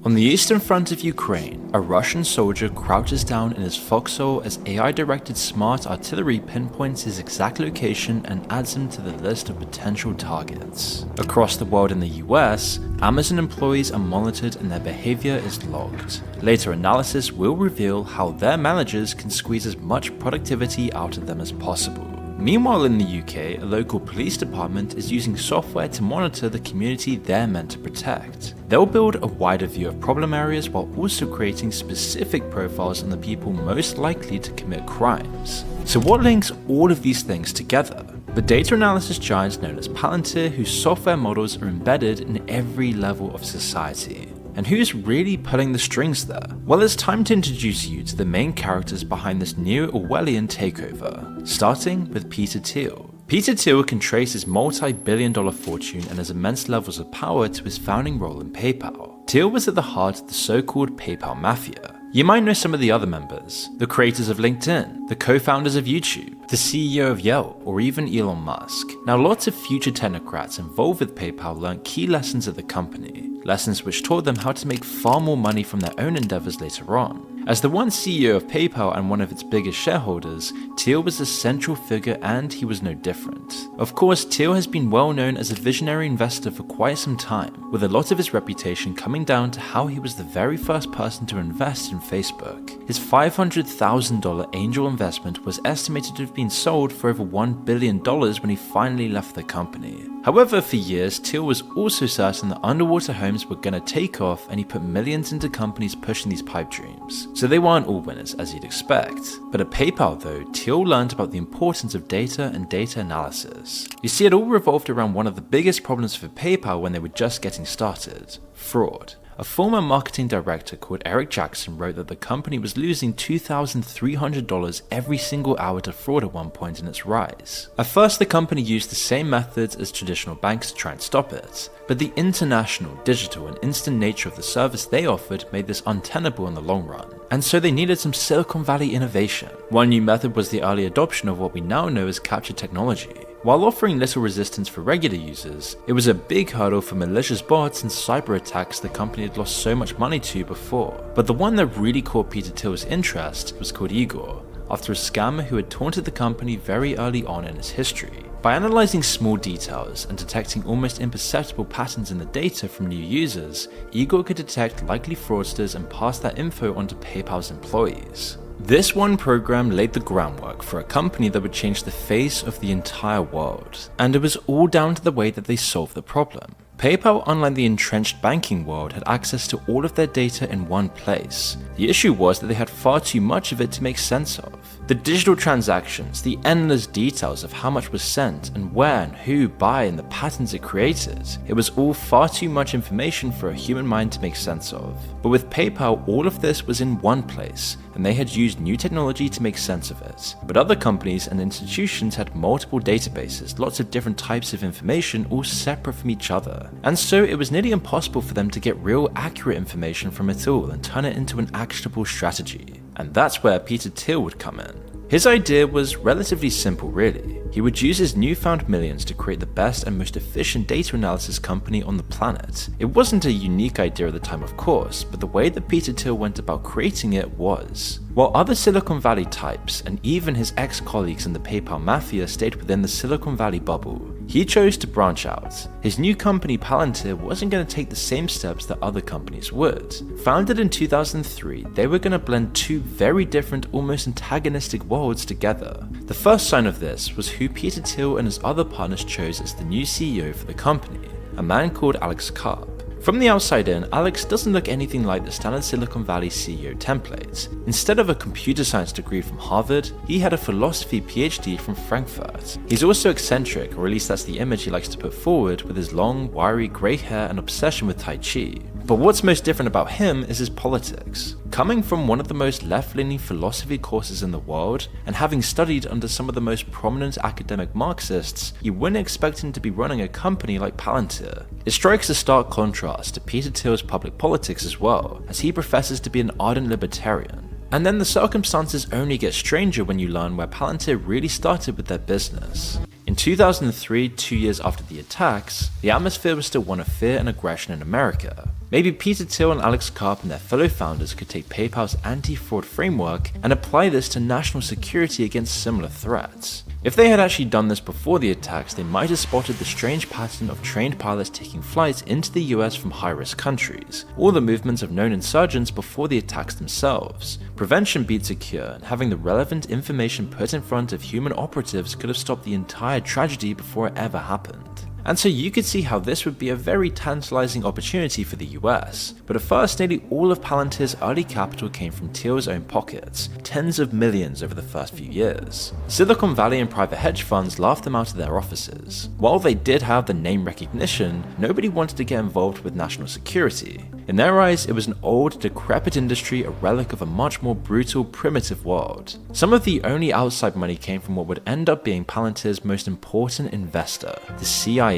On the eastern front of Ukraine, a Russian soldier crouches down in his foxhole as AI-directed smart artillery pinpoints his exact location and adds him to the list of potential targets. Across the world in the US, Amazon employees are monitored and their behavior is logged. Later analysis will reveal how their managers can squeeze as much productivity out of them as possible. Meanwhile in the UK, a local police department is using software to monitor the community they're meant to protect. They'll build a wider view of problem areas while also creating specific profiles on the people most likely to commit crimes. So what links all of these things together? The data analysis giants known as Palantir, whose software models are embedded in every level of society. And who's really pulling the strings there? Well, it's time to introduce you to the main characters behind this new Orwellian takeover, starting with Peter Thiel. Peter Thiel can trace his multi-billion-dollar fortune and his immense levels of power to his founding role in PayPal. Thiel was at the heart of the so-called PayPal mafia. You might know some of the other members, the creators of LinkedIn, the co-founders of YouTube, the CEO of Yelp, or even Elon Musk. Now, lots of future technocrats involved with PayPal learned key lessons at the company, lessons which taught them how to make far more money from their own endeavors later on. As the one CEO of PayPal and one of its biggest shareholders, Thiel was a central figure and he was no different. Of course, Thiel has been well known as a visionary investor for quite some time, with a lot of his reputation coming down to how he was the very first person to invest in Facebook. His $500,000 angel investment was estimated to have been sold for over $1 billion when he finally left the company. However, for years, Thiel was also certain that underwater homes were gonna take off and he put millions into companies pushing these pipe dreams. So they weren't all winners as you'd expect. But at PayPal though, Thiel learned about the importance of data and data analysis. You see, it all revolved around one of the biggest problems for PayPal when they were just getting started: fraud. A former marketing director called Eric Jackson wrote that the company was losing $2,300 every single hour to fraud at one point in its rise. At first, the company used the same methods as traditional banks to try and stop it, but the international, digital, and instant nature of the service they offered made this untenable in the long run. And so they needed some Silicon Valley innovation. One new method was the early adoption of what we now know as capture technology. While offering little resistance for regular users, it was a big hurdle for malicious bots and cyber attacks the company had lost so much money to before. But the one that really caught Peter Thiel's interest was called Igor, after a scammer who had taunted the company very early on in its history. By analyzing small details and detecting almost imperceptible patterns in the data from new users, Igor could detect likely fraudsters and pass that info on to PayPal's employees. This one program laid the groundwork for a company that would change the face of the entire world, and it was all down to the way that they solved the problem. PayPal, unlike the entrenched banking world, had access to all of their data in one place. The issue was that they had far too much of it to make sense of. The digital transactions, the endless details of how much was sent and where and who by and the patterns it created, it was all far too much information for a human mind to make sense of. But with PayPal, all of this was in one place, and they had used new technology to make sense of it. But other companies and institutions had multiple databases, lots of different types of information, all separate from each other. And so it was nearly impossible for them to get real accurate information from it all and turn it into an actionable strategy. And that's where Peter Thiel would come in. His idea was relatively simple really. He would use his newfound millions to create the best and most efficient data analysis company on the planet. It wasn't a unique idea at the time, of course, but the way that Peter Thiel went about creating it was. While other Silicon Valley types, and even his ex-colleagues in the PayPal mafia, stayed within the Silicon Valley bubble, he chose to branch out. His new company Palantir wasn't going to take the same steps that other companies would. Founded in 2003, they were going to blend two very different, almost antagonistic worlds together. The first sign of this was who Peter Thiel and his other partners chose as the new CEO for the company, a man called Alex Karp. From the outside in, Alex doesn't look anything like the standard Silicon Valley CEO template. Instead of a computer science degree from Harvard, he had a philosophy PhD from Frankfurt. He's also eccentric, or at least that's the image he likes to put forward, with his long, wiry grey hair and obsession with Tai Chi. But what's most different about him is his politics. Coming from one of the most left-leaning philosophy courses in the world, and having studied under some of the most prominent academic Marxists, you wouldn't expect him to be running a company like Palantir. It strikes a stark contrast to Peter Thiel's public politics as well, as he professes to be an ardent libertarian. And then the circumstances only get stranger when you learn where Palantir really started with their business. In 2003, 2 years after the attacks, the atmosphere was still one of fear and aggression in America. Maybe Peter Thiel and Alex Karp and their fellow founders could take PayPal's anti-fraud framework and apply this to national security against similar threats. If they had actually done this before the attacks, they might have spotted the strange pattern of trained pilots taking flights into the US from high-risk countries, or the movements of known insurgents before the attacks themselves. Prevention beats a cure, and having the relevant information put in front of human operatives could have stopped the entire tragedy before it ever happened. And so you could see how this would be a very tantalizing opportunity for the US. But at first, nearly all of Palantir's early capital came from Thiel's own pockets, tens of millions over the first few years. Silicon Valley and private hedge funds laughed them out of their offices. While they did have the name recognition, nobody wanted to get involved with national security. In their eyes, it was an old, decrepit industry, a relic of a much more brutal, primitive world. Some of the only outside money came from what would end up being Palantir's most important investor, the CIA.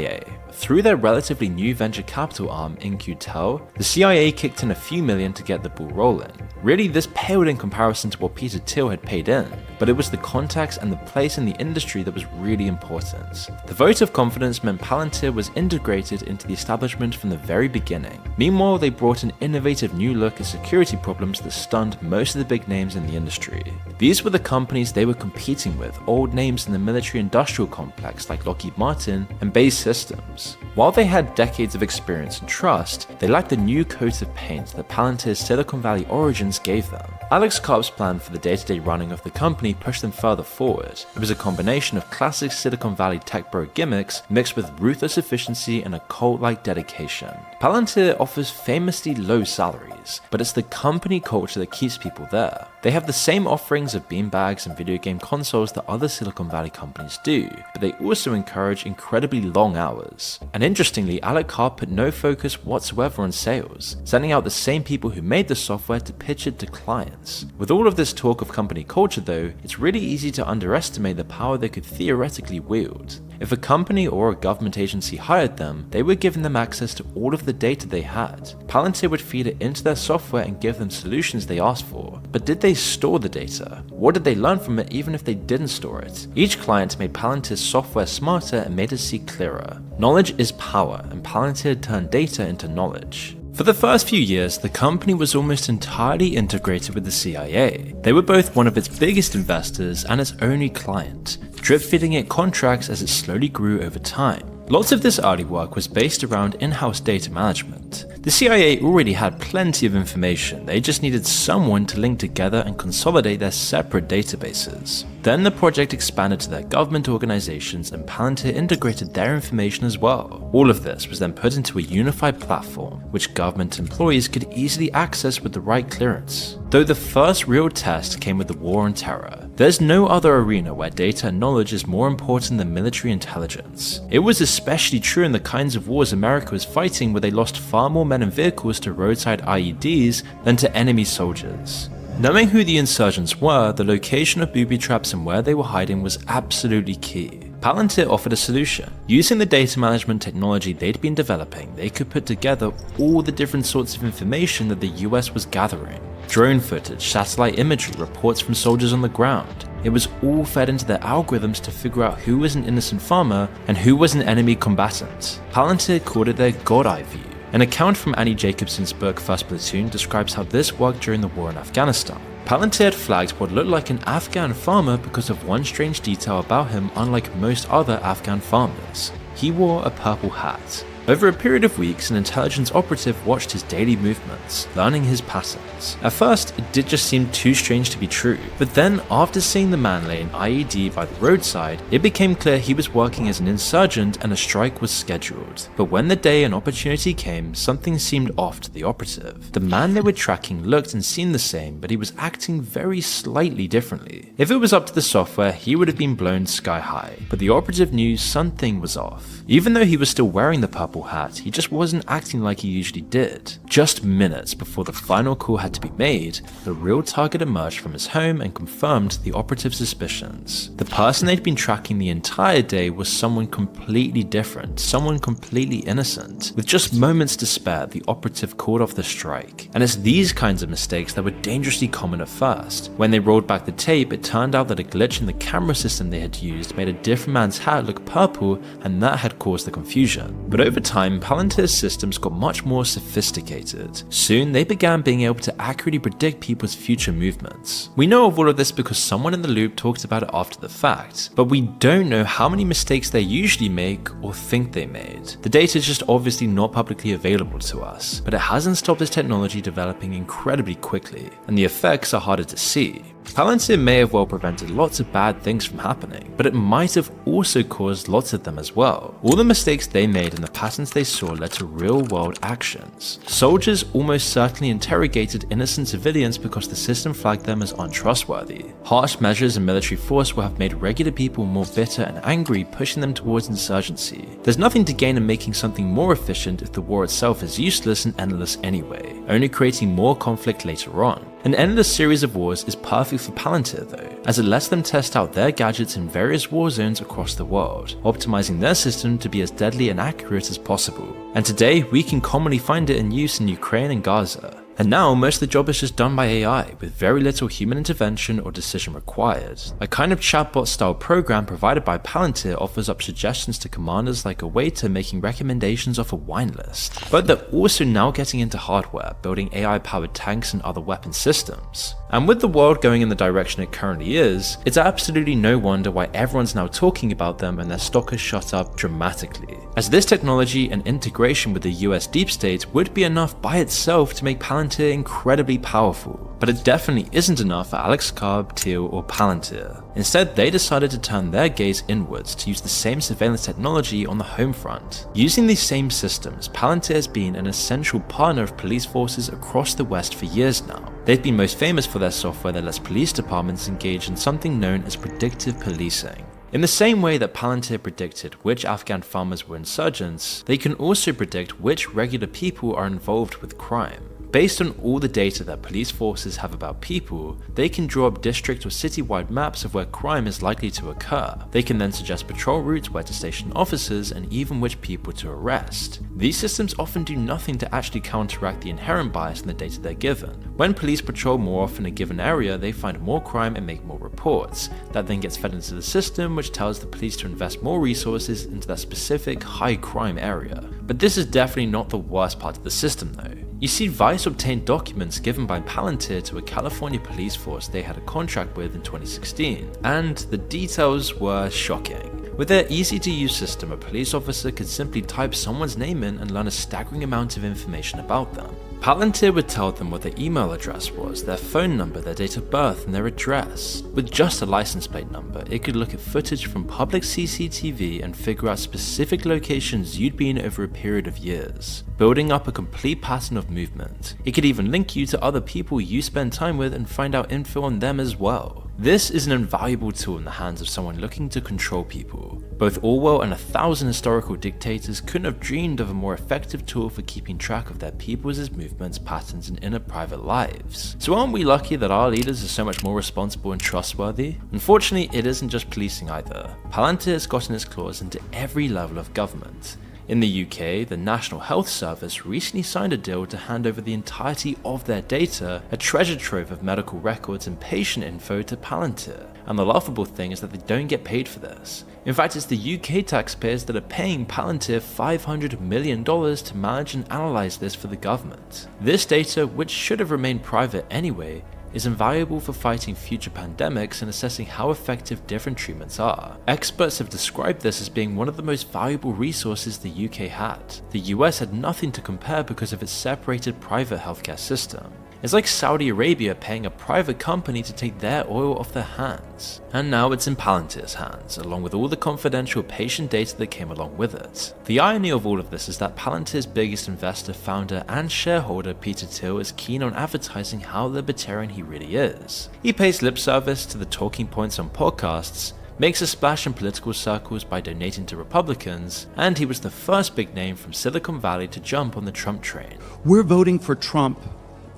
Through their relatively new venture capital arm, In-Q-Tel, the CIA kicked in a few million to get the ball rolling. Really, this paled in comparison to what Peter Thiel had paid in, but it was the context and the place in the industry that was really important. The vote of confidence meant Palantir was integrated into the establishment from the very beginning. Meanwhile, they brought an innovative new look at security problems that stunned most of the big names in the industry. These were the companies they were competing with, old names in the military-industrial complex like Lockheed Martin and Base Systems. While they had decades of experience and trust, they lacked the new coat of paint that Palantir's Silicon Valley origins gave them. Alex Karp's plan for the day-to-day running of the company pushed them further forward. It was a combination of classic Silicon Valley tech bro gimmicks mixed with ruthless efficiency and a cult-like dedication. Palantir offers famously low salaries, but it's the company culture that keeps people there. They have the same offerings of beanbags and video game consoles that other Silicon Valley companies do, but they also encourage incredibly long hours. And interestingly, Alex Karp put no focus whatsoever on sales, sending out the same people who made the software to pitch it to clients. With all of this talk of company culture though, it's really easy to underestimate the power they could theoretically wield. If a company or a government agency hired them, they were giving them access to all of the data they had. Palantir would feed it into their software and give them solutions they asked for. But did they store the data? What did they learn from it even if they didn't store it? Each client made Palantir's software smarter and made it see clearer. Knowledge is power, and Palantir turned data into knowledge. For the first few years, the company was almost entirely integrated with the CIA. They were both one of its biggest investors and its only client, drip-feeding it contracts as it slowly grew over time. Lots of this early work was based around in-house data management. The CIA already had plenty of information, they just needed someone to link together and consolidate their separate databases. Then the project expanded to their government organizations and Palantir integrated their information as well. All of this was then put into a unified platform, which government employees could easily access with the right clearance. Though the first real test came with the war on terror, there's no other arena where data and knowledge is more important than military intelligence. It was especially true in the kinds of wars America was fighting where they lost far more men and vehicles to roadside IEDs than to enemy soldiers. Knowing who the insurgents were, the location of booby traps and where they were hiding was absolutely key. Palantir offered a solution. Using the data management technology they'd been developing, they could put together all the different sorts of information that the US was gathering. Drone footage, satellite imagery, reports from soldiers on the ground. It was all fed into their algorithms to figure out who was an innocent farmer and who was an enemy combatant. Palantir called it their God-Eye view. An account from Annie Jacobson's book First Platoon describes how this worked during the war in Afghanistan. Palantir had flagged what looked like an Afghan farmer because of one strange detail about him unlike most other Afghan farmers. He wore a purple hat. Over a period of weeks, an intelligence operative watched his daily movements, learning his patterns. At first, it did just seem too strange to be true, but then after seeing the man lay an IED by the roadside, it became clear he was working as an insurgent and a strike was scheduled. But when the day and opportunity came, something seemed off to the operative. The man they were tracking looked and seemed the same, but he was acting very slightly differently. If it was up to the software, he would have been blown sky high, but the operative knew something was off. Even though he was still wearing the purple hat, he just wasn't acting like he usually did. Just minutes before the final call had to be made, the real target emerged from his home and confirmed the operative's suspicions. The person they'd been tracking the entire day was someone completely different, someone completely innocent. With just moments to spare, the operative called off the strike. And it's these kinds of mistakes that were dangerously common at first. When they rolled back the tape, it turned out that a glitch in the camera system they had used made a different man's hat look purple, and that had caused the confusion. But over time, Palantir's systems got much more sophisticated. Soon, they began being able to accurately predict people's future movements. We know of all of this because someone in the loop talked about it after the fact, but we don't know how many mistakes they usually make or think they made. The data is just obviously not publicly available to us, but it hasn't stopped this technology developing incredibly quickly, and the effects are harder to see. Palantir may have well prevented lots of bad things from happening, but it might have also caused lots of them as well. All the mistakes they made and the patterns they saw led to real-world actions. Soldiers almost certainly interrogated innocent civilians because the system flagged them as untrustworthy. Harsh measures and military force will have made regular people more bitter and angry, pushing them towards insurgency. There's nothing to gain in making something more efficient if the war itself is useless and endless anyway, only creating more conflict later on. An endless series of wars is perfect for Palantir though, as it lets them test out their gadgets in various war zones across the world, optimizing their system to be as deadly and accurate as possible. And today, we can commonly find it in use in Ukraine and Gaza. And now, most of the job is just done by AI, with very little human intervention or decision required. A kind of chatbot-style program provided by Palantir offers up suggestions to commanders like a waiter making recommendations off a wine list. But they're also now getting into hardware, building AI-powered tanks and other weapon systems. And with the world going in the direction it currently is, it's absolutely no wonder why everyone's now talking about them and their stock has shot up dramatically. As this technology and integration with the US deep state would be enough by itself to make Palantir incredibly powerful. But it definitely isn't enough for Alex Karp, Thiel, or Palantir. Instead, they decided to turn their gaze inwards to use the same surveillance technology on the home front. Using these same systems, Palantir has been an essential partner of police forces across the West for years now. They've been most famous for their software that lets police departments engage in something known as predictive policing. In the same way that Palantir predicted which Afghan farmers were insurgents, they can also predict which regular people are involved with crime. Based on all the data that police forces have about people, they can draw up district or city-wide maps of where crime is likely to occur. They can then suggest patrol routes, where to station officers, and even which people to arrest. These systems often do nothing to actually counteract the inherent bias in the data they're given. When police patrol more often a given area, they find more crime and make more reports. That then gets fed into the system, which tells the police to invest more resources into that specific high crime area. But this is definitely not the worst part of the system though. You see, Vice obtained documents given by Palantir to a California police force they had a contract with in 2016, and the details were shocking. With their easy-to-use system, a police officer could simply type someone's name in and learn a staggering amount of information about them. Palantir would tell them what their email address was, their phone number, their date of birth, and their address. With just a license plate number, it could look at footage from public CCTV and figure out specific locations you'd been over a period of years, building up a complete pattern of movement. It could even link you to other people you spend time with and find out info on them as well. This is an invaluable tool in the hands of someone looking to control people. Both Orwell and 1,000 historical dictators couldn't have dreamed of a more effective tool for keeping track of their people's movements, patterns, and inner private lives. So aren't we lucky that our leaders are so much more responsible and trustworthy? Unfortunately, it isn't just policing either. Palantir has gotten its claws into every level of government. In the UK, the National Health Service recently signed a deal to hand over the entirety of their data, a treasure trove of medical records and patient info, to Palantir. And the laughable thing is that they don't get paid for this. In fact, it's the UK taxpayers that are paying Palantir $500 million to manage and analyze this for the government. This data, which should have remained private anyway, is invaluable for fighting future pandemics and assessing how effective different treatments are. Experts have described this as being one of the most valuable resources the UK had. The US had nothing to compare because of its separated private healthcare system. It's like Saudi Arabia paying a private company to take their oil off their hands. And now it's in Palantir's hands, along with all the confidential patient data that came along with it. The irony of all of this is that Palantir's biggest investor, founder, and shareholder, Peter Thiel, is keen on advertising how libertarian he really is. He pays lip service to the talking points on podcasts, makes a splash in political circles by donating to Republicans, and he was the first big name from Silicon Valley to jump on the Trump train. We're voting for Trump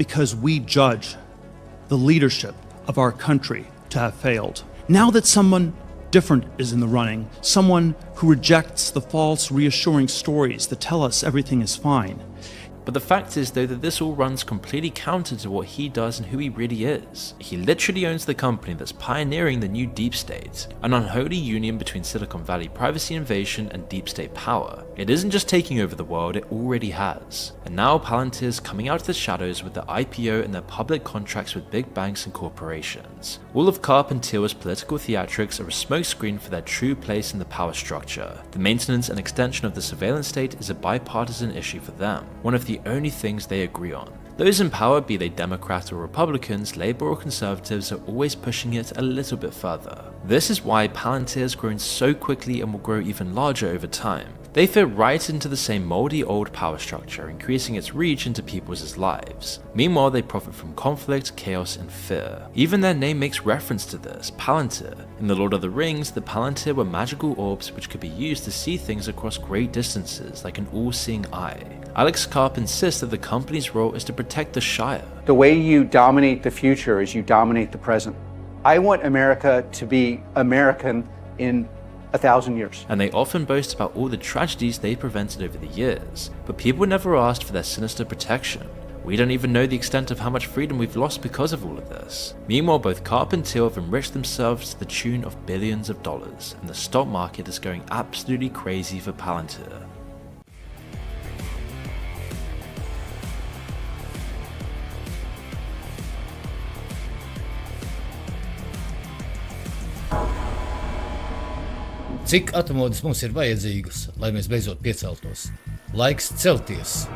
because we judge the leadership of our country to have failed. Now that someone different is in the running, someone who rejects the false, reassuring stories that tell us everything is fine, But the fact is though that this all runs completely counter to what he does and who he really is. He literally owns the company that's pioneering the new deep state, an unholy union between Silicon Valley privacy invasion and deep state power. It isn't just taking over the world, it already has. And now Palantir's coming out of the shadows with their IPO and their public contracts with big banks and corporations. All of Carpenter's political theatrics are a smokescreen for their true place in the power structure. The maintenance and extension of the surveillance state is a bipartisan issue for them, one of the only things they agree on. Those in power, be they Democrats or Republicans, Labour or Conservatives, are always pushing it a little bit further. This is why Palantir has grown so quickly and will grow even larger over time. They fit right into the same mouldy old power structure, increasing its reach into people's lives. Meanwhile, they profit from conflict, chaos, and fear. Even their name makes reference to this, Palantir. In The Lord of the Rings, the Palantir were magical orbs which could be used to see things across great distances, like an all-seeing eye. Alex Karp insists that the company's role is to protect the Shire. The way you dominate the future is you dominate the present. I want America to be American in 1,000 years. And they often boast about all the tragedies they prevented over the years, but people never asked for their sinister protection. We don't even know the extent of how much freedom we've lost because of all of this. Meanwhile, both Karp and Thiel have enriched themselves to the tune of billions of dollars, and the stock market is going absolutely crazy for Palantir. Cik atomodas mums ir vajadzīgas, lai mēs beidzot pieceltos? Laiks celties!